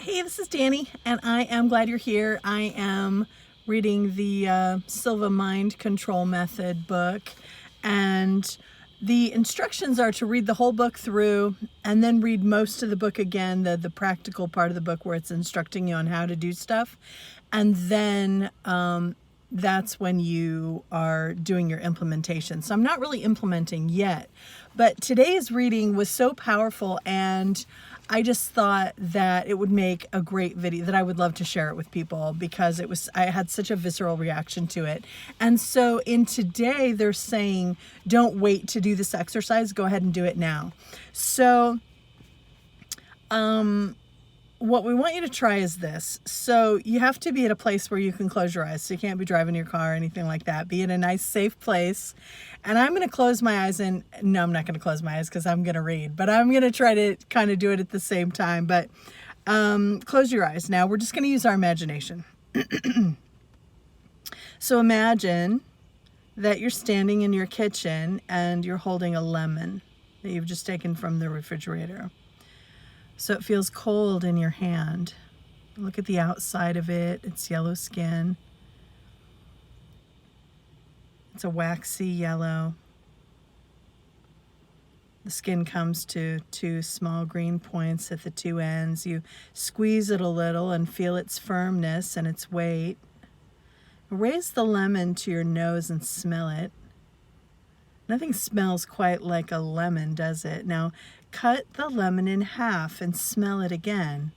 Hey, this is Dani, and I am glad you're here. I am reading the Silva Mind Control Method book, and the instructions are to read the whole book through and then read most of the book again, the practical part of the book where it's instructing you on how to do stuff. And then that's when you are doing your implementation. So I'm not really implementing yet, but today's reading was so powerful, and I just thought that it would make a great video that I would love to share it with people because I had such a visceral reaction to it. And so in today, they're saying, don't wait to do this exercise, go ahead and do it now. So what we want you to try is this. So you have to be at a place where you can close your eyes. So you can't be driving your car or anything like that. Be in a nice, safe place. And I'm going to close my eyes, and no, I'm not going to close my eyes because I'm going to read, but I'm going to try to kind of do it at the same time. But close your eyes. Now we're just going to use our imagination. So imagine that you're standing in your kitchen and you're holding a lemon that you've just taken from the refrigerator. So it feels cold in your hand. Look at the outside of it. It's yellow skin. It's a waxy yellow. The skin comes to two small green points at the two ends. You squeeze it a little and feel its firmness and its weight. Raise the lemon to your nose and smell it. Nothing smells quite like a lemon, does it? Now, cut the lemon in half and smell it again.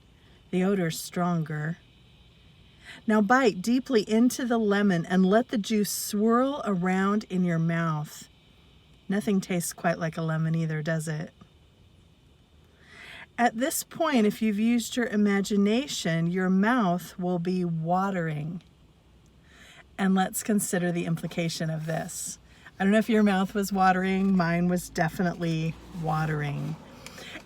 The odor's stronger. Now bite deeply into the lemon and let the juice swirl around in your mouth. Nothing tastes quite like a lemon either, does it? At this point, if you've used your imagination, your mouth will be watering. And let's consider the implication of this. I don't know if your mouth was watering. Mine was definitely watering.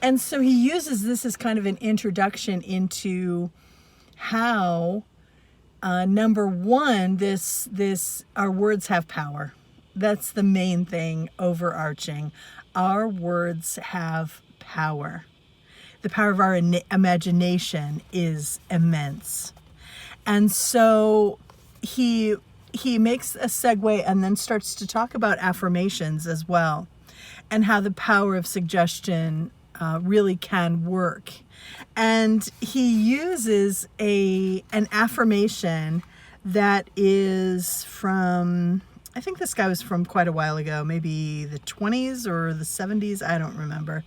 And so he uses this as kind of an introduction into how, number one, our words have power. That's the main thing overarching. Our words have power. The power of our imagination is immense. And so he makes a segue and then starts to talk about affirmations as well, and how the power of suggestion really can work. And he uses an affirmation that is from, I think this guy was from quite a while ago, maybe the 20s or the 70s, I don't remember.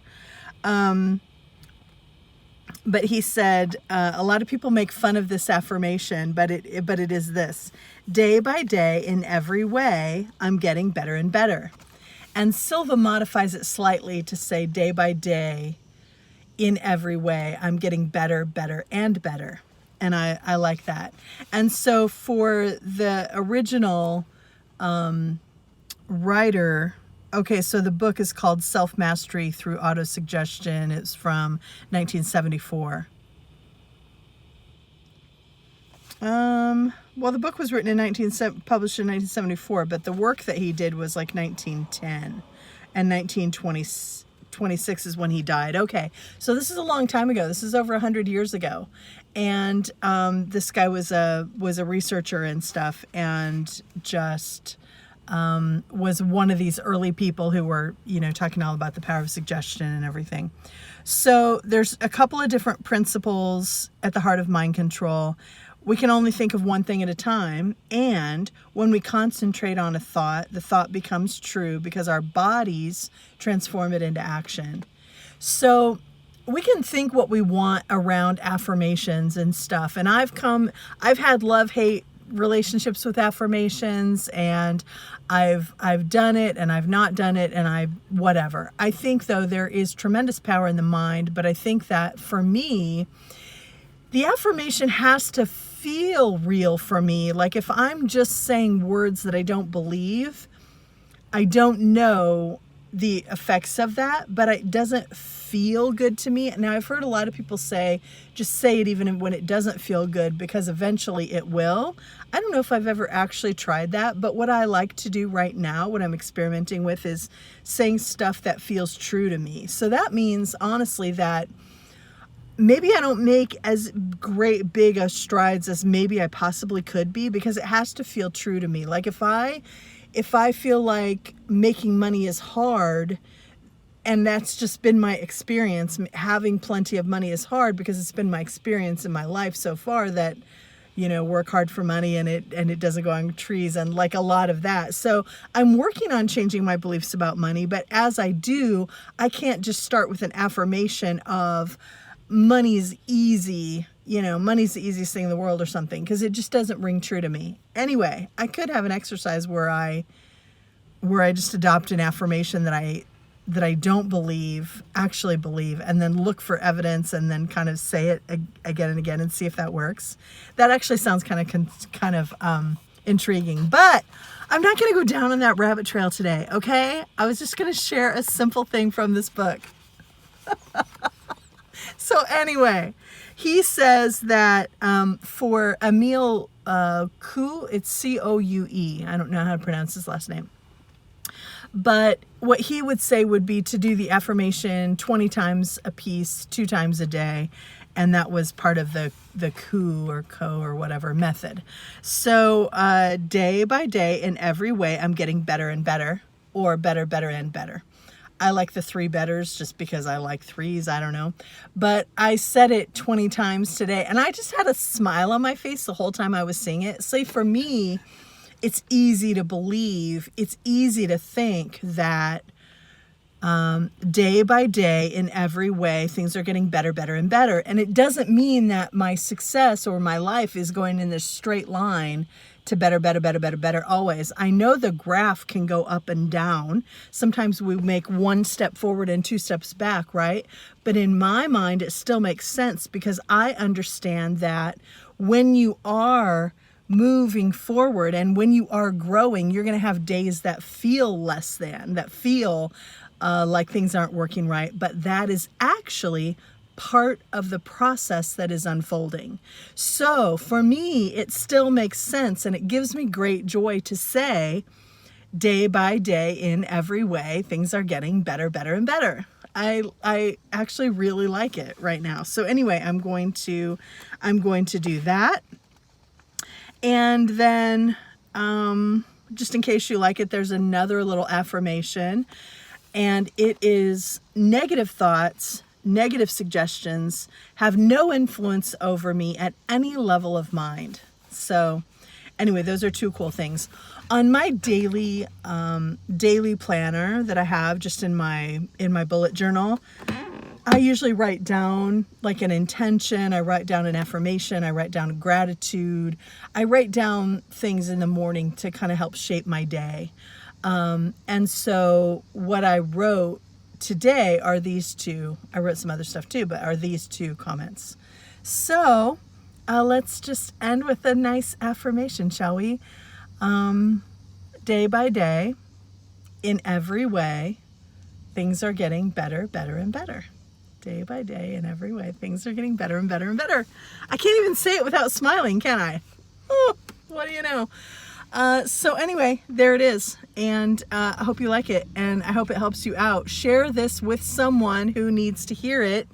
But he said, a lot of people make fun of this affirmation, but it is this: day by day, in every way, I'm getting better and better. And Silva modifies it slightly to say, day by day, in every way, I'm getting better, better, and better. And I like that. And so for the original writer, okay, so the book is called Self-Mastery Through Autosuggestion. It's from 1974. Well, the book was written published in 1974, but the work that he did was like 1910, and 1926 is when he died. Okay, so this is a long time ago. This is over 100 years ago, and this guy was a researcher and stuff, and just was one of these early people who were, talking all about the power of suggestion and everything. So there's a couple of different principles at the heart of mind control. We can only think of one thing at a time, and when we concentrate on a thought, the thought becomes true because our bodies transform it into action. So we can think what we want around affirmations and stuff. And I've had love-hate relationships with affirmations, and I've done it and I've not done it, and whatever. I think though there is tremendous power in the mind, but I think that for me, the affirmation has to feel real for me. Like if I'm just saying words that I don't believe, I don't know the effects of that, but it doesn't feel good to me. Now, I've heard a lot of people say, just say it even when it doesn't feel good, because eventually it will. I don't know if I've ever actually tried that, but what I like to do right now, what I'm experimenting with, is saying stuff that feels true to me. So that means, honestly, that maybe I don't make as great big a strides as maybe I possibly could be, because it has to feel true to me. Like if I feel like making money is hard, and that's just been my experience, having plenty of money is hard because it's been my experience in my life so far that, work hard for money and it doesn't go on trees, and like a lot of that. So I'm working on changing my beliefs about money, but as I do, I can't just start with an affirmation of money's easy, money's the easiest thing in the world or something, because it just doesn't ring true to me. Anyway, I could have an exercise where I just adopt an affirmation that I don't actually believe, and then look for evidence and then kind of say it again and again and see if that works. That actually sounds kind of intriguing, but I'm not going to go down on that rabbit trail today, okay? I was just going to share a simple thing from this book. So anyway, he says that for Emil Coue, it's C-O-U-E. I don't know how to pronounce his last name. But what he would say would be to do the affirmation 20 times a piece, 2 times a day. And that was part of the Coue or whatever method. So day by day, in every way, I'm getting better and better, or better, better, and better. I like the 3 betters just because I like 3s. I don't know. But I said it 20 times today, and I just had a smile on my face the whole time I was saying it. So for me, it's easy to believe, it's easy to think that day by day, in every way, things are getting better, better, and better. And it doesn't mean that my success or my life is going in this straight line to better, better, better, better, better always. I know the graph can go up and down. Sometimes we make 1 step forward and 2 steps back, right? But in my mind, it still makes sense, because I understand that when you are moving forward and when you are growing, you're going to have days that feel less than, that feel like things aren't working right. But that is actually part of the process that is unfolding. So for me, it still makes sense, and it gives me great joy to say, day by day, in every way, things are getting better, better, and better. I actually really like it right now. So anyway, I'm going to do that. And then, just in case you like it, there's another little affirmation, and it is: negative thoughts, negative suggestions have no influence over me at any level of mind. So anyway, those are 2 cool things. On my daily planner that I have just in my bullet journal, I usually write down like an intention, I write down an affirmation, I write down gratitude, I write down things in the morning to kind of help shape my day. And so what I wrote today are these 2. I wrote some other stuff too, but are these 2 comments. So let's just end with a nice affirmation, shall we? Day by day, in every way, things are getting better, better, and better. Day by day, in every way, things are getting better and better and better. I can't even say it without smiling, can I? Oh, what do you know? So anyway, there it is. And I hope you like it, and I hope it helps you out. Share this with someone who needs to hear it.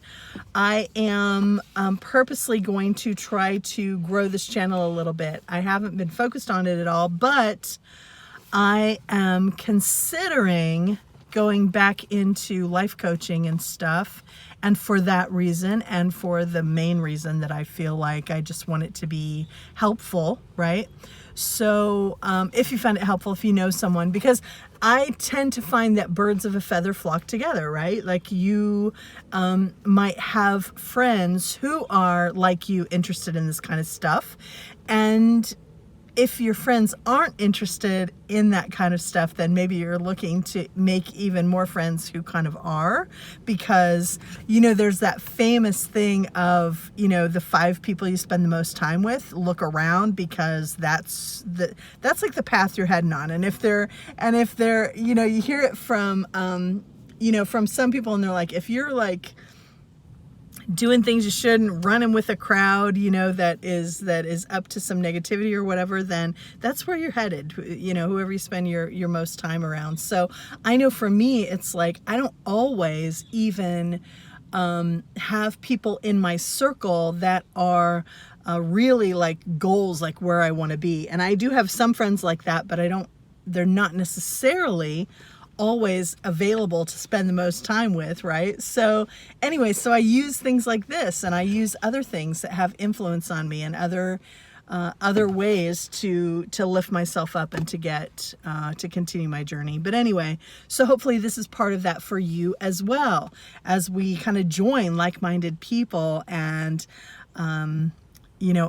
I am purposely going to try to grow this channel a little bit. I haven't been focused on it at all, but I am considering going back into life coaching and stuff. And for that reason, and for the main reason that I feel like I just want it to be helpful, right? So if you find it helpful, if you know someone, because I tend to find that birds of a feather flock together, right? Like you might have friends who are like you, interested in this kind of stuff. And if your friends aren't interested in that kind of stuff, then maybe you're looking to make even more friends who kind of are, because, you know, there's that famous thing of, you know, the 5 people you spend the most time with, look around, because that's like the path you're heading on. And if they're, you know, you hear it from, you know, from some people, and they're like, if you're like doing things you shouldn't, running with a crowd, you know, that is up to some negativity or whatever, then that's where you're headed, you know, whoever you spend your most time around. So I know for me, it's like, I don't always even have people in my circle that are really like goals, like where I want to be. And I do have some friends like that, but they're not necessarily always available to spend the most time with, right? So anyway, so I use things like this, and I use other things that have influence on me, and other ways to lift myself up and to get to continue my journey. But anyway, so hopefully this is part of that for you as well, as we kind of join like-minded people, and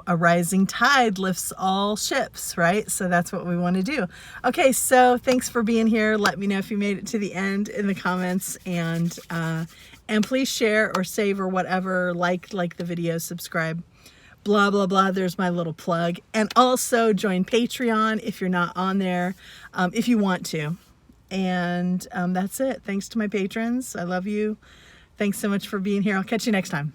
a rising tide lifts all ships, right? So that's what we want to do. Okay, so thanks for being here. Let me know if you made it to the end in the comments, and please share or save or whatever, like the video, subscribe, blah, blah, blah. There's my little plug. And also join Patreon if you're not on there, if you want to. And that's it. Thanks to my patrons. I love you. Thanks so much for being here. I'll catch you next time.